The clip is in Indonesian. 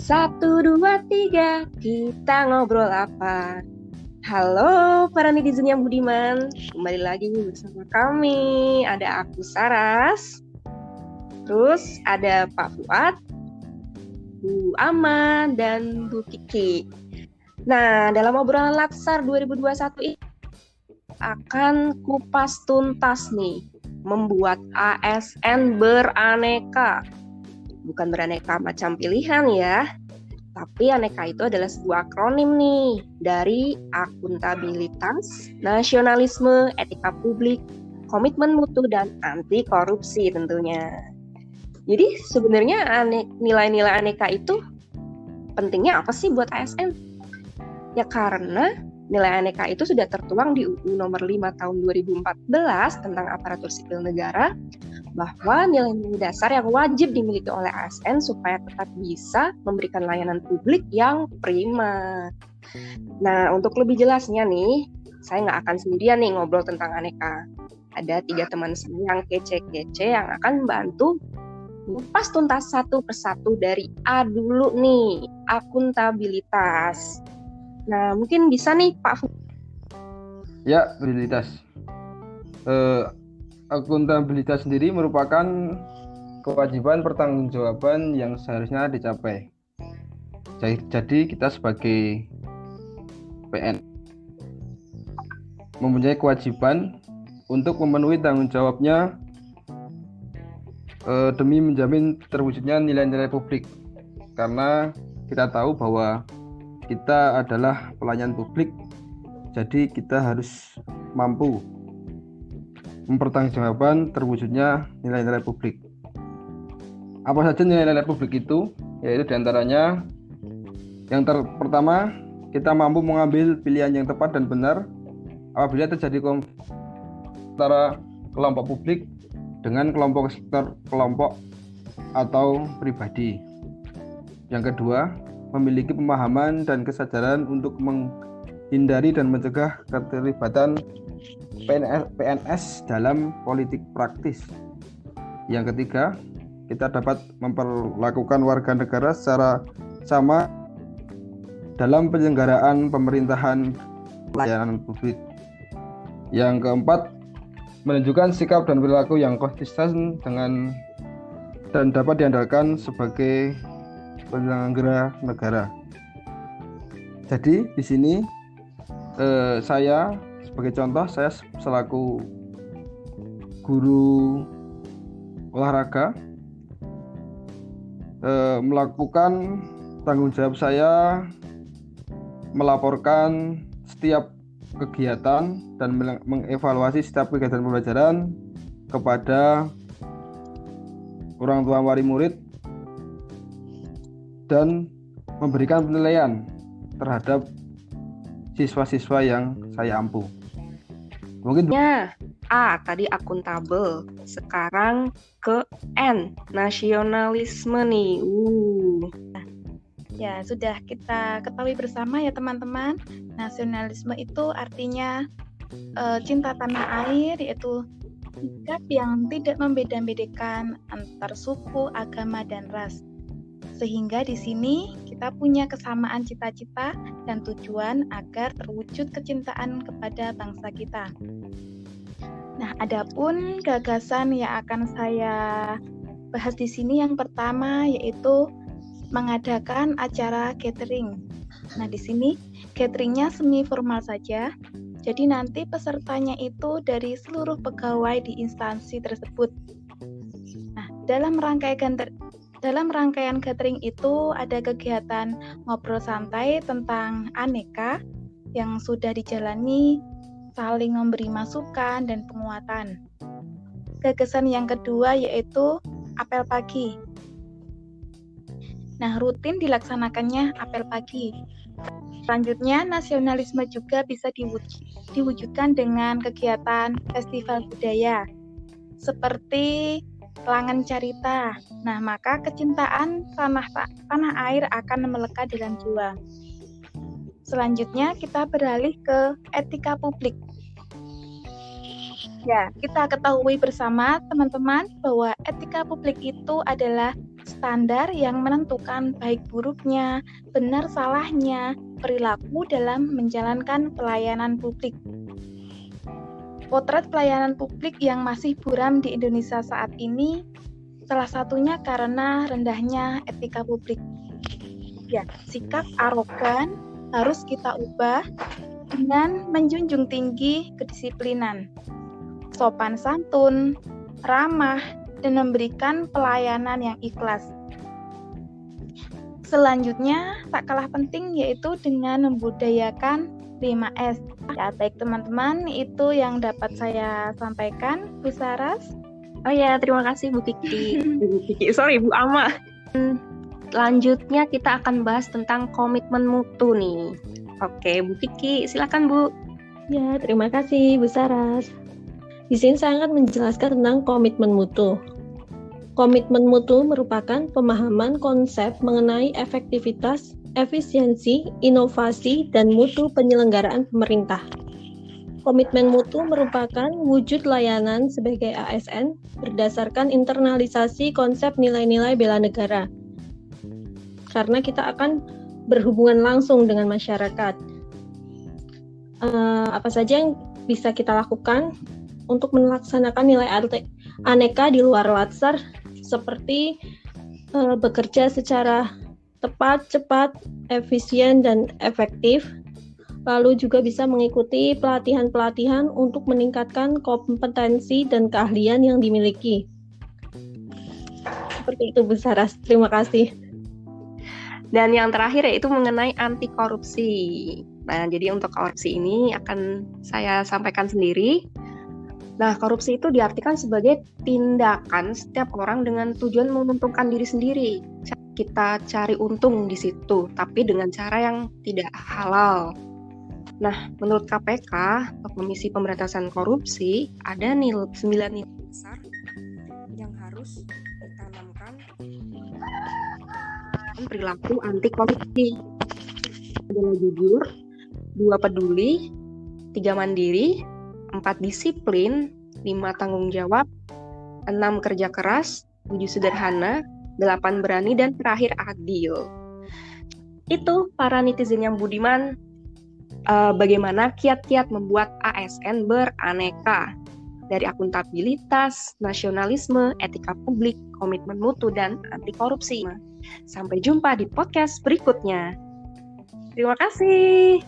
Satu, dua, tiga, kita ngobrol apa? Halo para netizen yang budiman, kembali lagi bersama kami. Ada aku Saras, terus ada Pak Fuad, Bu Ama, dan Bu Kiki. Nah, dalam obrolan Latsar 2021 ini akan kupas tuntas nih, membuat ASN beraneka. Bukan beraneka macam pilihan ya, tapi aneka itu adalah sebuah akronim nih dari akuntabilitas, nasionalisme, etika publik, komitmen mutu, dan anti korupsi tentunya. Jadi sebenarnya nilai-nilai aneka itu pentingnya apa sih buat ASN? Ya karena nilai aneka itu sudah tertuang di UU nomor 5 tahun 2014 tentang aparatur sipil negara, bahwa nilai-nilai dasar yang wajib dimiliki oleh ASN supaya tetap bisa memberikan layanan publik yang prima. Nah, untuk lebih jelasnya nih, saya nggak akan sendirian nih ngobrol tentang aneka. Ada 3 teman saya yang kece-kece yang akan membantu kupas tuntas satu persatu dari A dulu nih, akuntabilitas. Nah, mungkin bisa nih Pak. Ya, akuntabilitas. Akuntabilitas sendiri merupakan kewajiban pertanggungjawaban yang seharusnya dicapai. Jadi kita sebagai PN mempunyai kewajiban untuk memenuhi tanggung jawabnya demi menjamin terwujudnya nilai-nilai publik. Karena kita tahu bahwa kita adalah pelayan publik, jadi kita harus mampu mempertanggungjawabkan terwujudnya nilai-nilai publik. Apa saja nilai-nilai publik itu? Yaitu diantaranya yang pertama, kita mampu mengambil pilihan yang tepat dan benar apabila terjadi konflik antara kelompok publik dengan kelompok sektor, kelompok atau pribadi. Yang kedua, memiliki pemahaman dan kesadaran untuk menghindari dan mencegah keterlibatan PNS dalam politik praktis. Yang ketiga, kita dapat memperlakukan warga negara secara sama dalam penyelenggaraan pemerintahan pelayanan publik. Yang keempat, menunjukkan sikap dan perilaku yang konsisten dengan dan dapat diandalkan sebagai penyelenggara negara. Jadi di sini saya sebagai contoh, saya selaku guru olahraga melakukan tanggung jawab saya melaporkan setiap kegiatan dan mengevaluasi setiap kegiatan pembelajaran kepada orang tua wali murid dan memberikan penilaian terhadap siswa-siswa yang saya ampu. Mungkin A tadi akuntabel, sekarang ke N, nasionalisme nih. Ya, sudah kita ketahui bersama ya teman-teman. Nasionalisme itu artinya cinta tanah air, yaitu sikap yang tidak membeda-bedakan antar suku, agama, dan ras. Sehingga di sini kita punya kesamaan cita-cita dan tujuan agar terwujud kecintaan kepada bangsa kita. Nah, adapun gagasan yang akan saya bahas di sini yang pertama yaitu mengadakan acara catering. Nah, di sini cateringnya semi formal saja. Jadi nanti pesertanya itu dari seluruh pegawai di instansi tersebut. Nah, dalam rangkaian catering itu ada kegiatan ngobrol santai tentang aneka yang sudah dijalani, saling memberi masukan dan penguatan. Gagasan yang kedua yaitu apel pagi. Nah, rutin dilaksanakannya apel pagi. Selanjutnya, nasionalisme juga bisa diwujudkan dengan kegiatan festival budaya seperti Langan Carita. Nah, maka kecintaan tanah air akan melekat dalam jiwa. Selanjutnya, kita beralih ke etika publik. Ya, kita ketahui bersama teman-teman bahwa etika publik itu adalah standar yang menentukan baik buruknya, benar salahnya, perilaku dalam menjalankan pelayanan publik. Potret pelayanan publik yang masih buram di Indonesia saat ini salah satunya karena rendahnya etika publik. Ya, sikap arogan harus kita ubah dengan menjunjung tinggi kedisiplinan, sopan santun, ramah, dan memberikan pelayanan yang ikhlas. Selanjutnya, tak kalah penting yaitu dengan membudayakan 5S. Ya, baik teman-teman, itu yang dapat saya sampaikan, Bu Saras. Oh ya, terima kasih Bu Kiki. Bu Ama. Selanjutnya kita akan bahas tentang komitmen mutu nih. Oke, Bu Kiki, silakan Bu. Ya, terima kasih Bu Saras. Di sini saya akan menjelaskan tentang komitmen mutu. Komitmen mutu merupakan pemahaman konsep mengenai efektivitas, efisiensi, inovasi, dan mutu penyelenggaraan pemerintah. Komitmen mutu merupakan wujud layanan sebagai ASN berdasarkan internalisasi konsep nilai-nilai bela negara. Karena kita akan berhubungan langsung dengan masyarakat. Apa saja yang bisa kita lakukan untuk melaksanakan nilai aneka di luar Latsar, seperti bekerja secara tepat, cepat, efisien, dan efektif. Lalu juga bisa mengikuti pelatihan-pelatihan untuk meningkatkan kompetensi dan keahlian yang dimiliki. Seperti itu Bu Saras, terima kasih. Dan yang terakhir yaitu mengenai anti korupsi. Nah, jadi untuk korupsi ini akan saya sampaikan sendiri. Nah, korupsi itu diartikan sebagai tindakan setiap orang dengan tujuan menguntungkan diri sendiri. Kita cari untung di situ, tapi dengan cara yang tidak halal. Nah, menurut KPK, atau Komisi Pemberantasan Korupsi, ada 9 nilai besar yang harus ditanamkan perilaku anti korupsi. Adalah jujur, 2 peduli, 3 mandiri, 4 disiplin, 5 tanggung jawab, 6 kerja keras, 7 sederhana, 8 berani, dan terakhir adil. Itu para netizen yang budiman, bagaimana kiat-kiat membuat ASN beraneka dari akuntabilitas, nasionalisme, etika publik, komitmen mutu, dan anti korupsi. Sampai jumpa di podcast berikutnya. Terima kasih.